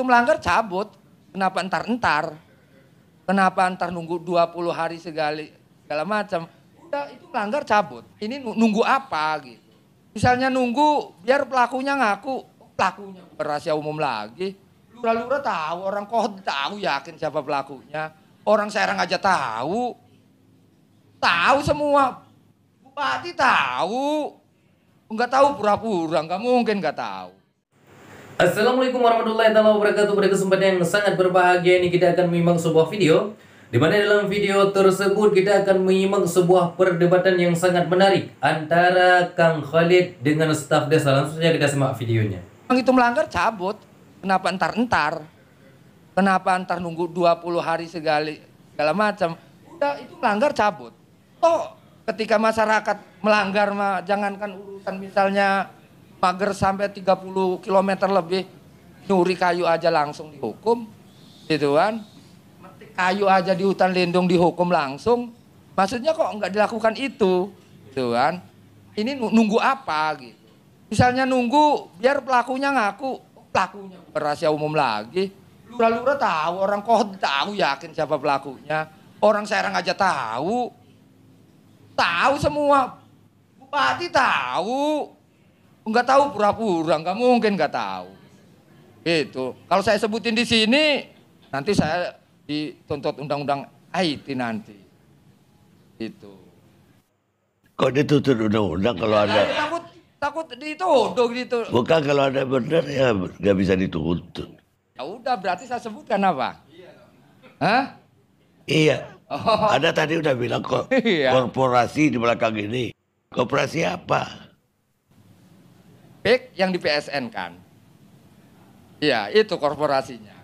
itu melanggar cabut. Kenapa entar-entar? Kenapa entar nunggu 20 hari segala macam? Udah itu melanggar cabut. Ini nunggu apa gitu. Misalnya nunggu biar pelakunya ngaku. Pelakunya rahasia umum lagi. Lurah-lurah tahu, orang Kohod tahu yakin siapa pelakunya. Orang Serang aja tahu. Tahu semua. Bupati tahu. Enggak tahu pura-pura, enggak mungkin enggak tahu. Assalamualaikum warahmatullahi wabarakatuh. Pada kesempatan yang sangat berbahagia ini kita akan menyimak sebuah video, di mana dalam video tersebut kita akan menyimak sebuah perdebatan yang sangat menarik antara Kang Khalid dengan staf desa. Langsung saja kita simak videonya. Yang itu melanggar cabut. Kenapa entar-entar? Kenapa entar nunggu 20 hari segala macam? Udah itu melanggar cabut. Toh ketika masyarakat melanggar jangankan urusan misalnya mager sampai 30 km lebih, nyuri kayu aja langsung dihukum, gitu kan? Metik kayu aja di hutan lindung dihukum langsung. Maksudnya kok nggak dilakukan itu, gitu kan? Ini nunggu apa gitu? Misalnya nunggu biar pelakunya ngaku, pelakunya rahasia umum lagi. Lurah-lurah tahu, orang Kohod tahu yakin siapa pelakunya. Orang Serang aja tahu. Tahu semua. Bupati tahu. Enggak tahu pura-pura, enggak mungkin enggak tahu. Gitu. Kalau saya sebutin di sini, nanti saya dituntut undang-undang IT nanti. Itu. Kok dituntut undang-undang kalau ada? Takut dituduh gitu. Bukan, kalau ada benar ya nggak bisa dituntut. Ya udah, berarti saya sebutkan apa? Hah? Iya. Oh. Ada tadi udah bilang kok Iya. korporasi di belakang ini. Korporasi apa? PIK yang di PSN kan. Iya, itu korporasinya.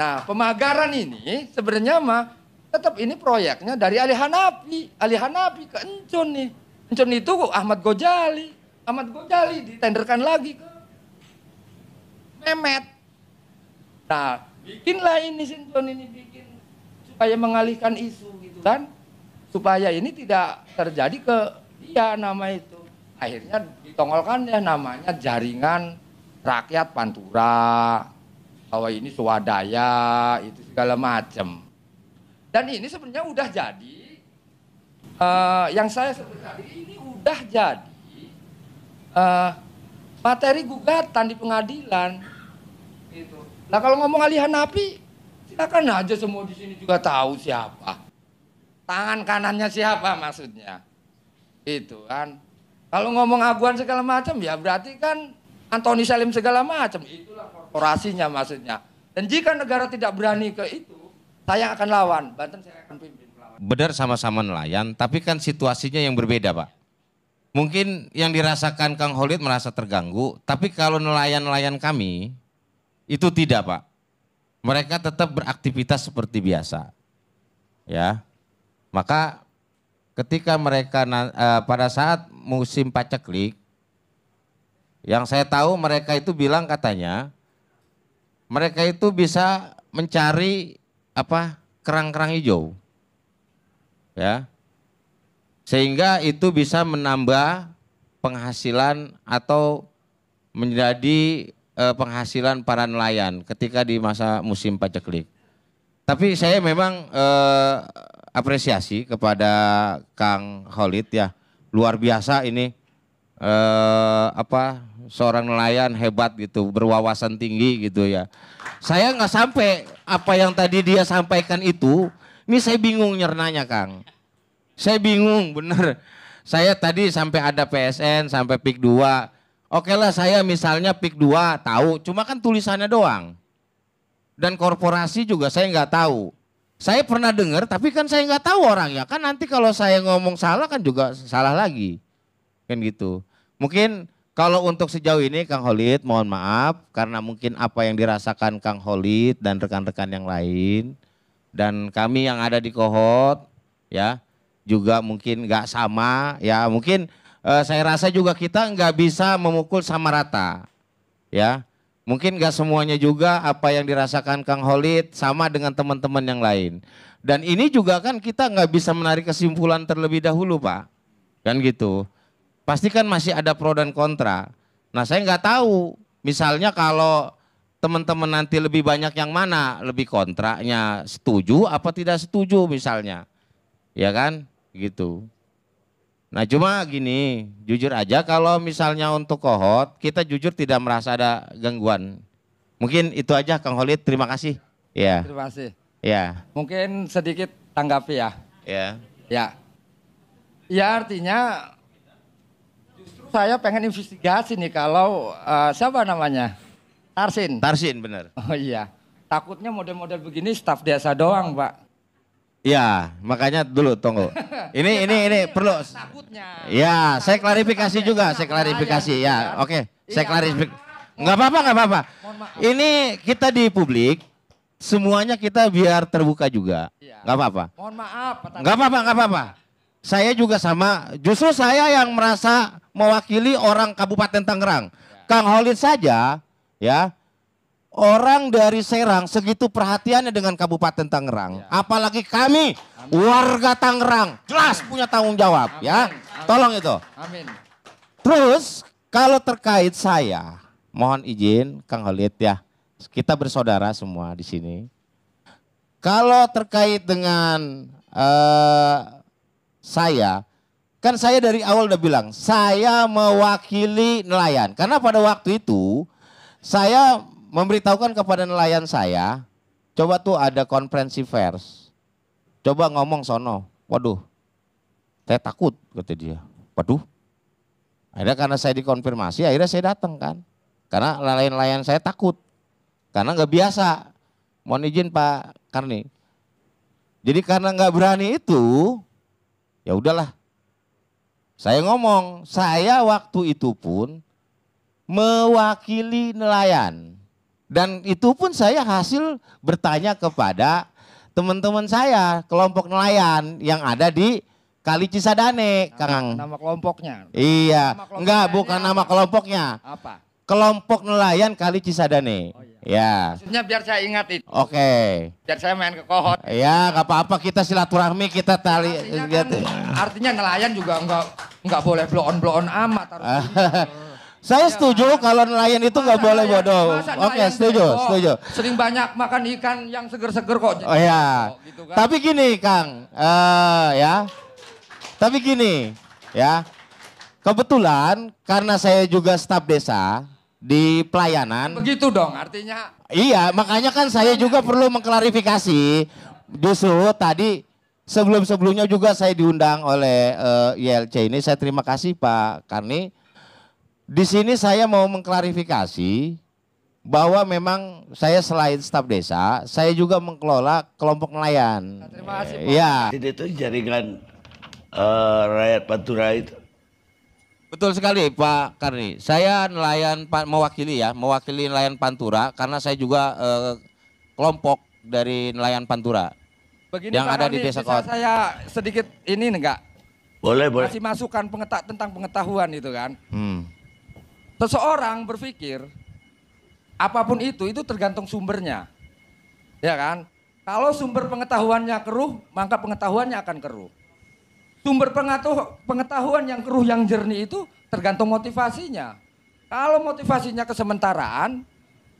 Nah, pemagaran ini sebenarnya mah tetap ini proyeknya dari Ali Hanafi ke Encun nih. Encun itu Ahmad Ghazali ditenderkan lagi ke Mehmet. Nah, bikinlah ini Sinton ini bikin supaya mengalihkan isu gitu kan. Supaya ini tidak terjadi ke dia nama itu. Akhirnya ditongolkan ya namanya Jaringan Rakyat Pantura. Bahwa ini swadaya, itu segala macam. Dan ini sebenarnya udah jadi. Yang saya sebut tadi ini udah jadi materi gugatan di pengadilan. Gitu. Nah kalau ngomong Ali Hanafi, silakan aja semua di sini juga tahu siapa. Tangan kanannya siapa maksudnya. Itu kan. Kalau ngomong aguan segala macam ya berarti kan Antoni Salim segala macam. Itulah korporasinya maksudnya. Dan jika negara tidak berani ke itu, saya akan lawan. Banten saya akan pimpin lawan. Benar sama-sama nelayan, tapi kan situasinya yang berbeda, Pak. Mungkin yang dirasakan Kang Khalid merasa terganggu, tapi kalau nelayan-nelayan kami itu tidak, Pak. Mereka tetap beraktivitas seperti biasa. Ya. Maka ketika mereka pada saat musim paceklik, yang saya tahu mereka itu bilang katanya mereka itu bisa mencari kerang-kerang hijau. Ya. Sehingga itu bisa menambah penghasilan atau menjadi penghasilan para nelayan ketika di masa musim paceklik. Tapi saya memang apresiasi kepada Kang Khalid ya, luar biasa ini seorang nelayan hebat gitu, berwawasan tinggi gitu ya. Saya nggak sampai apa yang tadi dia sampaikan itu, ini saya bingung nyernanya Kang. Saya bingung bener. Saya tadi sampai ada PSN, sampai PIK 2. Oke lah saya misalnya PIK 2 tahu, cuma kan tulisannya doang. Dan korporasi juga saya nggak tahu. Saya pernah dengar tapi kan saya nggak tahu orangnya. Kan nanti kalau saya ngomong salah kan juga salah lagi. Kan gitu. Mungkin kalau untuk sejauh ini Kang Khalid mohon maaf karena mungkin apa yang dirasakan Kang Khalid dan rekan-rekan yang lain. Dan kami yang ada di Kohod ya. Juga mungkin nggak sama, ya mungkin saya rasa juga kita nggak bisa memukul sama rata, ya mungkin nggak semuanya juga apa yang dirasakan Kang Khalid sama dengan teman-teman yang lain, dan ini juga kan kita nggak bisa menarik kesimpulan terlebih dahulu Pak, kan gitu, pasti kan masih ada pro dan kontra. Nah saya nggak tahu, misalnya kalau teman-teman nanti lebih banyak yang mana? Lebih kontraknya setuju apa tidak setuju misalnya. Ya kan? Gitu. Nah cuma gini, jujur aja kalau misalnya untuk kohot, kita jujur tidak merasa ada gangguan. Mungkin itu aja Kang Holid, terima kasih. Ya. Terima kasih. Ya. Mungkin sedikit tanggapi ya. Ya. Ya. Ya artinya justru saya pengen investigasi nih kalau siapa namanya? Tarsin. Tarsin benar. Oh iya. Takutnya model-model begini staf desa doang, Pak. Ya, makanya dulu tunggu. Ini perlu. Takutnya. Ya, saya klarifikasi juga, saya klarifikasi ya. Oke, saya klarifikasi. Nggak apa-apa. Ini kita di publik, semuanya kita biar terbuka juga. Nggak apa-apa. Mohon maaf, Pak. Nggak apa-apa. Saya juga sama, justru saya yang merasa mewakili orang Kabupaten Tangerang. Kang Holid saja, ya, orang dari Serang segitu perhatiannya dengan Kabupaten Tangerang. Apalagi kami, warga Tangerang, jelas punya tanggung jawab, ya. Tolong itu. Amin. Terus, kalau terkait saya, mohon izin Kang Holid ya, kita bersaudara semua di sini. Kalau terkait dengan kan saya dari awal udah bilang, saya mewakili nelayan. Karena pada waktu itu, saya memberitahukan kepada nelayan saya, coba tuh ada konferensi pers. Coba ngomong sono, waduh, saya takut, kata dia. Waduh, akhirnya karena saya dikonfirmasi, akhirnya saya datang kan. Karena nelayan-nelayan saya takut, karena nggak biasa. Mohon izin Pak Karni. Jadi karena nggak berani itu, ya udahlah. Saya ngomong, saya waktu itu pun mewakili nelayan. Dan itu pun saya hasil bertanya kepada teman-teman saya, kelompok nelayan yang ada di Kali Cisadane, Kang. Nama kelompoknya. Iya, Nama kelompoknya enggak bukan nama kelompoknya. Apa? Kelompok nelayan Kali Cisadane. Oh, iya. Ya. Maksudnya biar saya ingat itu. Oke. Biar saya main ke kohot. Ya, nggak apa-apa, kita silaturahmi, kita tali. Artinya nelayan juga enggak boleh blow on amat. Saya setuju kalau nelayan itu nggak boleh bodoh. Oke, setuju. Sering banyak makan ikan yang seger-seger kok. Oh ya. Gitu kan. Tapi gini, Kang, ya. Tapi gini, ya. Kebetulan karena saya juga staf desa di pelayanan. Begitu dong, artinya. Iya, makanya kan saya juga perlu mengklarifikasi. Justru tadi sebelum-sebelumnya juga saya diundang oleh ILC ini. Saya terima kasih Pak Karni. Di sini saya mau mengklarifikasi bahwa memang saya selain staf desa, saya juga mengelola kelompok nelayan. Terima kasih Pak. Iya. Itu jaringan rakyat Pantura itu. Betul sekali Pak Karni. Saya nelayan mewakili nelayan Pantura karena saya juga kelompok dari nelayan Pantura. Begini yang Pak ada di Karni, Desa bisa Kot. saya sedikit ini enggak? Boleh. Kasih masukan tentang pengetahuan itu kan. Seseorang berpikir apapun itu tergantung sumbernya. Ya kan? Kalau sumber pengetahuannya keruh, maka pengetahuannya akan keruh. Sumber pengetahuan yang keruh yang jernih itu tergantung motivasinya. Kalau motivasinya kesementaraan,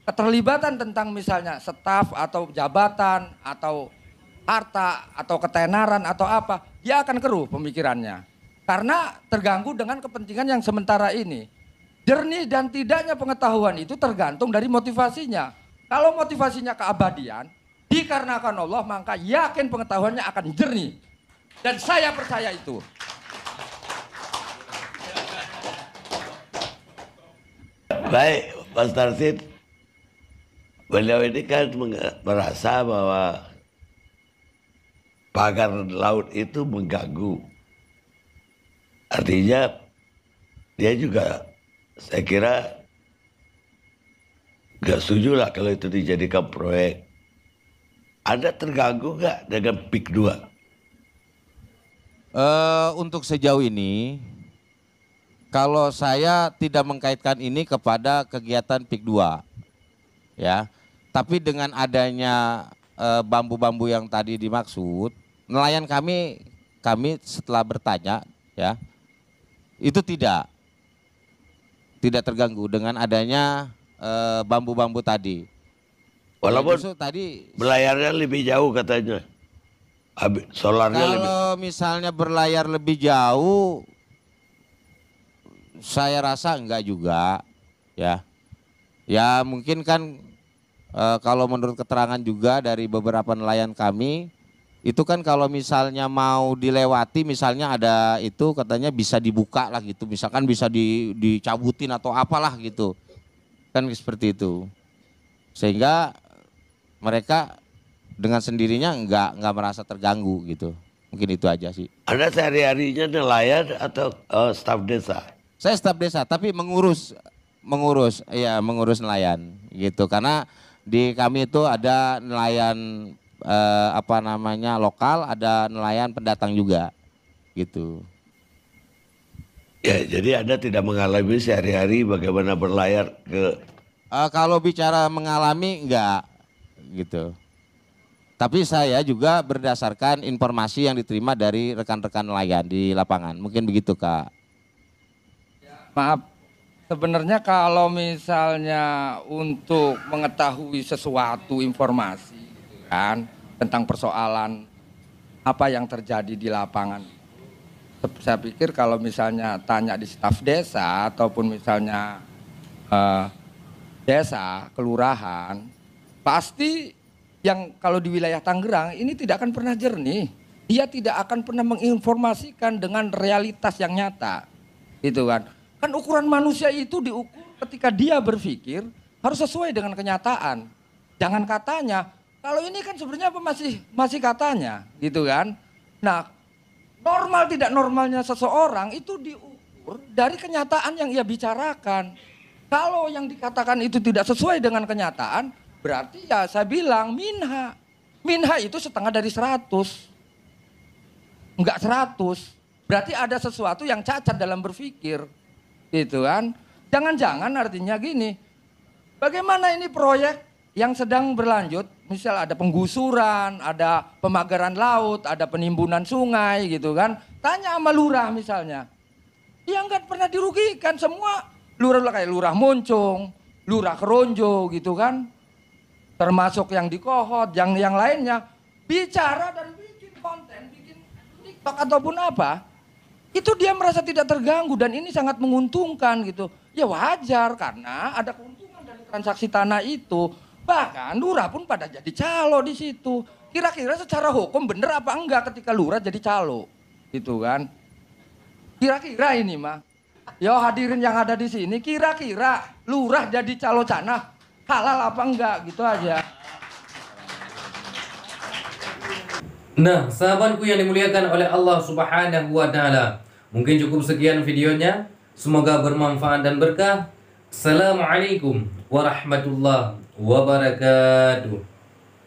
keterlibatan tentang misalnya staf atau jabatan atau harta atau ketenaran atau apa, dia akan keruh pemikirannya. Karena terganggu dengan kepentingan yang sementara ini. Jernih dan tidaknya pengetahuan itu tergantung dari motivasinya. Kalau motivasinya keabadian, dikarenakan Allah, maka yakin pengetahuannya akan jernih. Dan saya percaya itu. Baik, Mas Tarsid. Beliau ini kan merasa bahwa pagar laut itu mengganggu. Artinya dia juga saya kira nggak setuju lah kalau itu dijadikan proyek. Anda terganggu nggak dengan PIK 2? Untuk sejauh ini, kalau saya tidak mengkaitkan ini kepada kegiatan PIK 2, ya. Tapi dengan adanya bambu-bambu yang tadi dimaksud, nelayan kami setelah bertanya, ya, itu tidak terganggu dengan adanya bambu-bambu tadi. Walaupun justru tadi belayarnya lebih jauh katanya. Solarnya lebih. kalau misalnya berlayar lebih jauh, saya rasa enggak juga, ya. Ya mungkin kan kalau menurut keterangan juga dari beberapa nelayan kami, itu kan kalau misalnya mau dilewati, misalnya ada itu katanya bisa dibuka lah gitu, misalkan bisa dicabutin atau apalah gitu, kan seperti itu. Sehingga mereka dengan sendirinya nggak merasa terganggu gitu. Mungkin itu aja sih. Anda sehari-harinya nelayan atau staf desa? Saya staf desa tapi mengurus nelayan gitu. Karena di kami itu ada nelayan lokal, ada nelayan pendatang juga gitu. Ya, jadi Anda tidak mengalami sehari-hari bagaimana berlayar ke. Kalau bicara mengalami enggak gitu. Tapi saya juga berdasarkan informasi yang diterima dari rekan-rekan nelayan di lapangan. Mungkin begitu, Kak. Maaf, sebenarnya kalau misalnya untuk mengetahui sesuatu informasi gitu kan tentang persoalan apa yang terjadi di lapangan, saya pikir kalau misalnya tanya di staf desa ataupun misalnya desa, kelurahan, pasti yang kalau di wilayah Tangerang ini tidak akan pernah jernih. Dia tidak akan pernah menginformasikan dengan realitas yang nyata. Gitu kan. Kan ukuran manusia itu diukur ketika dia berpikir harus sesuai dengan kenyataan. Jangan katanya. Kalau ini kan sebenarnya apa masih katanya, gitu kan. Nah, normal tidak normalnya seseorang itu diukur dari kenyataan yang ia bicarakan. Kalau yang dikatakan itu tidak sesuai dengan kenyataan, berarti ya saya bilang minha. Minha itu setengah dari 100. Enggak 100. Berarti ada sesuatu yang cacat dalam berpikir. Gitu kan. Jangan-jangan artinya gini. Bagaimana ini proyek yang sedang berlanjut, misal ada penggusuran, ada pemagaran laut, ada penimbunan sungai gitu kan. Tanya sama lurah misalnya. Dia enggak pernah dirugikan semua. Lurah kayak lurah Moncong, lurah Keronjo gitu kan. Termasuk yang di Kohot, yang lainnya. Bicara dan bikin konten, bikin TikTok ataupun apa. Itu dia merasa tidak terganggu dan ini sangat menguntungkan gitu. Ya wajar karena ada keuntungan dari transaksi tanah itu. Bahkan lurah pun pada jadi calo di situ. Kira-kira secara hukum bener apa enggak ketika lurah jadi calo. Gitu kan. Kira-kira ini mah. Yo hadirin yang ada di sini, kira-kira lurah jadi calo tanah halal apa enggak gitu aja. Nah, sahabatku yang dimuliakan oleh Allah Subhanahu wa taala. Mungkin cukup sekian videonya. Semoga bermanfaat dan berkah. Assalamualaikum warahmatullahi wabarakatuh.